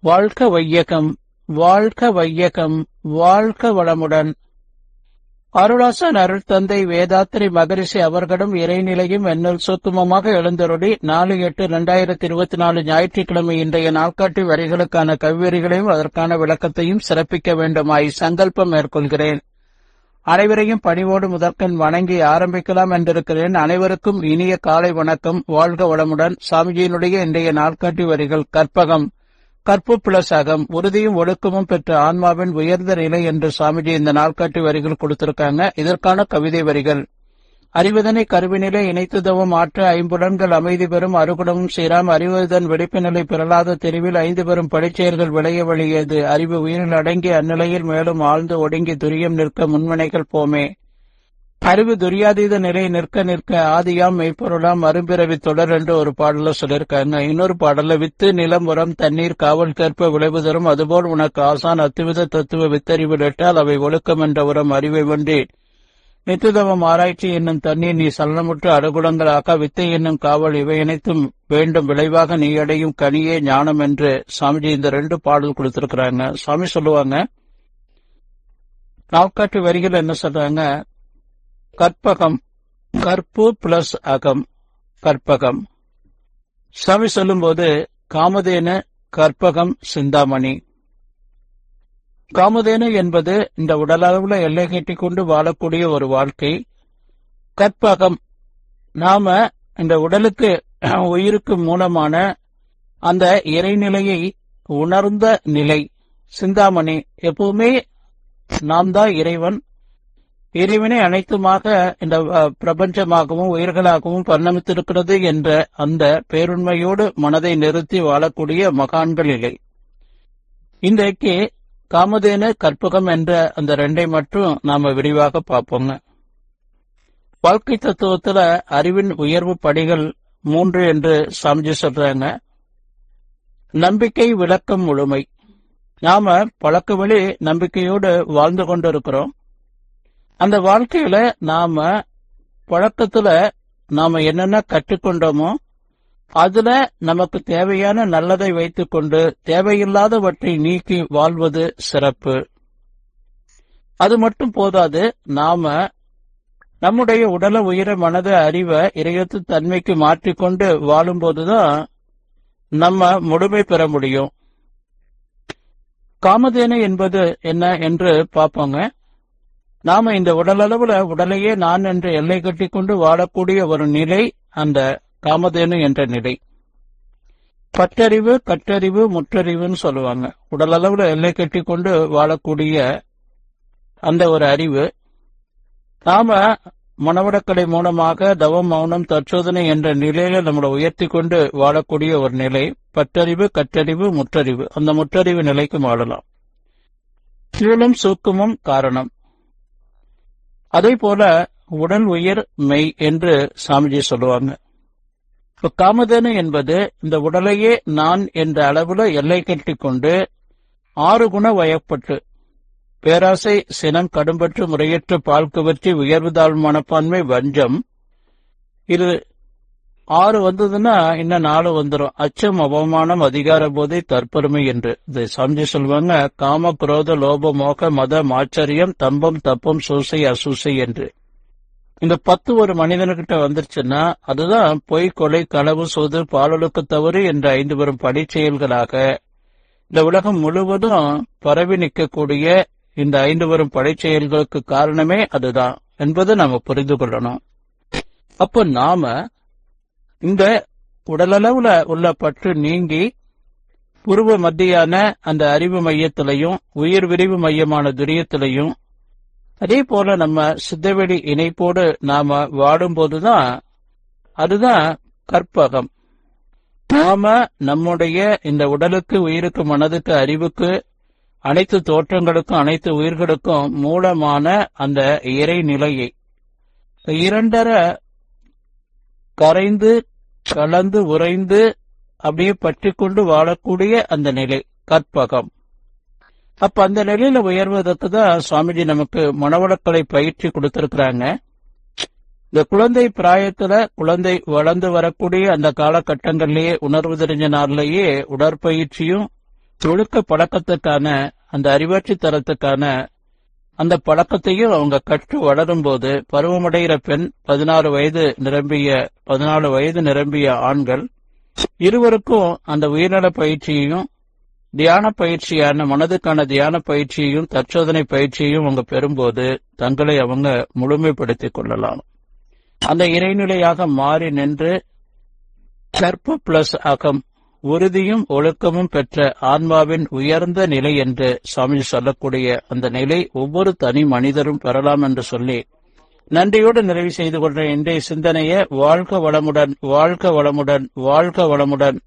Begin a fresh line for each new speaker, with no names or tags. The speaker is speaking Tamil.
வாழ்க வையகம், வாழ்க வையகம், வாழ்க வளமுடன். அருளாசன் அருள் தந்தை வேதாத்திரி மகரிஷி அவர்களும் இறைநிலையும் என்னுள் சூக்குமமாக எழுந்தருளி 4/8/2024 ஞாயிற்றுக்கிழமை இன்றைய நாட்காட்டி வரிகளுக்கான கவிவரிகளையும் அதற்கான விளக்கத்தையும் சிறப்பிக்க வேண்டுமாய் சங்கல்பம் மேற்கொள்கிறேன். அனைவரையும் பணிவோடு முதற்கண் வணங்கி ஆரம்பிக்கலாம் என்றிருக்கிறேன். அனைவருக்கும் இனிய காலை வணக்கம். வாழ்க வளமுடன். சாமிஜியினுடைய இன்றைய நாட்காட்டி வரிகள் கற்பகம், கற்பு பிளஸ் அகம், உறுதியும் ஒழுக்கமும் பெற்ற ஆன்மாவின் உயர்ந்த நிலை என்று சாமிஜி இந்த நாட்காட்டி வரிகள் கொடுத்திருக்காங்க. இதற்கான கவிதை வரிகள்: அறிவதனை கருவினிலை இணைத்துதவும் ஆற்ற ஐம்புலன்கள் அமைதி பெறும் அருகுணமும் சீராம் அறிவதன் வெடிப்பு நிலை பிறலாத தெரிவில் 5 பெறும் படிச்செயல்கள் விளைய வழியது அறிவு உயிரில் அடங்கி அந்நிலையில் மேலும் ஆழ்ந்து ஒடுங்கி துரியம் நிற்க முன்வினைகள் போமே. அறிவு துரியாதீத நிலை நிற்க நிற்க ஆதியாம் மெய்ப்பொருளாம் அரும்பிறவி தொடர் என்று ஒரு பாடல சொல்லியிருக்காங்க. இன்னொரு பாடல வித்து நிலம் உரம் தண்ணீர் காவல் கேற்ப விளைவு தரும் அதுபோல் உனக்கு ஆசான் அத்துவித தத்துவ வித்தறிவு இட்டால் அவை ஒழுக்கம் என்ற உரம் அறிவை ஒன்றி நித்துதவம் ஆராய்ச்சி என்னும் தண்ணீர் நீ சலனமுற்று அருகுணங்களாக வித்தை என்னும் காவல் இவை அனைத்தும் வேண்டும் விளைவாக நீ அடையும் கனியே ஞானம் என்று சாமிஜி இந்த 2 பாடல் கொடுத்திருக்கிறாங்க. சாமி சொல்லுவாங்க, நாட்காட்டி வரிகள் என்ன சொல்றாங்க? கற்பகம், கற்பு பிளஸ் அகம், கற்பகம். சாமி சொல்லும்போது காமதேனு, கற்பகம், சிந்தாமணி. காமதேனு என்பது இந்த உடலளவுல எல்லை கட்டிக் கொண்டு வாழக்கூடிய ஒரு வாழ்க்கை. கற்பகம், நாம இந்த உடலுக்கு உயிருக்கு மூலமான அந்த இறைநிலையை உணர்ந்த நிலை. சிந்தாமணி, எப்பவுமே நாம் தான் இறைவன், இறைவனை அனைத்துமாக இந்த பிரபஞ்சமாகவும் உயிர்களாகவும் பரிணமித்திருக்கிறது என்ற அந்த பேருண்மையோடு மனதை நிறுத்தி வாழக்கூடிய மகான்கள் இல்லை. இன்றைக்கு காமதேனு, கற்பகம் என்ற அந்த 2 மட்டும் நாம விரிவாக பார்ப்போங்க. வாழ்க்கை தத்துவத்துல அறிவின் உயர்வு படிகள் 3 என்று சாமிஜி சொல்றாங்க. நம்பிக்கை, விளக்கம், முழுமை. நாம பழக்க வழி நம்பிக்கையோடு வாழ்ந்து கொண்டிருக்கிறோம். அந்த வாழ்க்கையில நாம பழக்கத்துல நாம என்னென்ன கற்றுக்கொண்டோமோ அதுல நமக்கு தேவையான நல்லதை வைத்துக் கொண்டு தேவையில்லாதவற்றை நீக்கி வாழ்வது சிறப்பு. அது மட்டும் போதாது, நாம நம்முடைய உடல உயிர மனத அறிவை இறையத்து தன்மைக்கு மாற்றிக்கொண்டு வாழும்போதுதான் நம்ம முழுமை பெற முடியும். காமதேனு என்பது என்ன என்று பார்ப்போங்க. நாம இந்த உடலளவுல உடலையே நான் என்று எல்லை கட்டிக் கொண்டு வாழக்கூடிய ஒரு நிலை அந்த காமதேனு என்ற நிலை. பற்றறிவு, கற்றறிவு, முற்றறிவுன்னு சொல்லுவாங்க. உடலளவுல எல்லை கட்டிக் கொண்டு வாழக்கூடிய அந்த ஒரு அறிவு. நாம மனவடக்கலை மூலமாக தவம், மௌனம், தற்சோதனை என்ற நிலையில நம்மளை உயர்த்தி கொண்டு வாழக்கூடிய ஒரு நிலை. பற்றறிவு, கற்றறிவு, முற்றறிவு. அந்த முற்றறிவு நிலைக்கு வாழலாம். சூழும் சூக்குமம் காரணம். அதே போல உடல் உயிர் மெய் என்று சாமிஜி சொல்லுவாங்க. இப்ப காமதேனு என்பது இந்த உடலையே நான் என்ற அளவுல எல்லை கட்டிக் கொண்டு 6 குண வயப்பட்டு பேராசை, சினம், கடும்பற்று, முறையற்ற பால் கவர்ச்சி, உயர்வு தாழ்வு மனப்பான்மை, வஞ்சம், இது 6 வந்ததுன்னா இன்னும் 4 வந்துடும். அச்சம், அவமானம், அதிகார போதை, தற்பெருமை என்று இதை சாமிஜி சொல்லுவாங்க. காம, குரோத, லோப, மோக, மத, ஆச்சரியம், தம்பம், தப்பம், சூசை, அசூசை என்று இந்த 10 ஒரு மனிதனுக்கிட்ட வந்துருச்சுன்னா அதுதான் பொய், கொலை, களவு, சூது, பாலொழுக்கு தவறு என்ற 5 பெறும் படைச்செயல்களாக இந்த உலகம் முழுவதும் பரவி நிற்கக்கூடிய இந்த 5 பெறும் படைச்செயல்களுக்கு காரணமே அதுதான் என்பது நாம புரிந்து கொள்ளணும். அப்போ நாம இந்த உடலளவுல உள்ள பற்று நீங்கி புருவ மத்தியான அந்த அறிவு மையத்திலையும் உயிர் விரிவு மையமான துரியத்திலையும் அதே போல நம்ம சித்தவெளி இணைப்போடு நாம வாடும்போதுதான் அதுதான் கற்பகம். நாம நம்முடைய இந்த உடலுக்கு, உயிருக்கு, மனதுக்கு, அறிவுக்கு, அனைத்து தோற்றங்களுக்கும் அனைத்து உயிர்களுக்கும் மூலமான அந்த இறை நிலையை 2 கரைந்து கலந்து உறைந்து அப்படியே பற்றி கொண்டு வாழக்கூடிய அந்த நிலை கற்பகம். அப்ப அந்த நிலையில உயர்வதற்கு தான் சுவாமிஜி நமக்கு மனவளக்கலை பயிற்சி கொடுத்திருக்கிறாங்க. இந்த குழந்தை பிராயத்துல குழந்தை வளர்ந்து வரக்கூடிய அந்த காலகட்டங்களிலேயே உணர்வு தெரிஞ்ச நாள்லேயே உடற்பயிற்சியும் ஒழுக்க பழக்கத்துக்கான அந்த அறிவாட்சி தரத்துக்கான அந்த பழக்கத்தையும் அவங்க கற்று வளரும் போது பருவமடைகிற பெண் 14 வயது நிரம்பிய ஆண்கள் இருவருக்கும் அந்த உயர்நல பயிற்சியையும் தியான பயிற்சியான மனதுக்கான தியான பயிற்சியையும் தற்சோதனை பயிற்சியையும் அவங்க பெறும்போது தங்களை அவங்க முழுமைப்படுத்திக் கொள்ளலாம். அந்த இறைநிலையாக மாறி நின்று கற்பு பிளஸ் அகம், உறுதியும் ஒழுக்கமும் பெற்ற ஆன்மாவின் உயர்ந்த நிலை என்று சாமி சொல்லக்கூடிய அந்த நிலை ஒவ்வொரு தனி மனிதரும் பெறலாம் என்று சொல்லி நன்றியோடு நிறைவு செய்து கொண்ட இன்றைய சிந்தனையை வாழ்க வளமுடன், வாழ்க வளமுடன், வாழ்க வளமுடன்.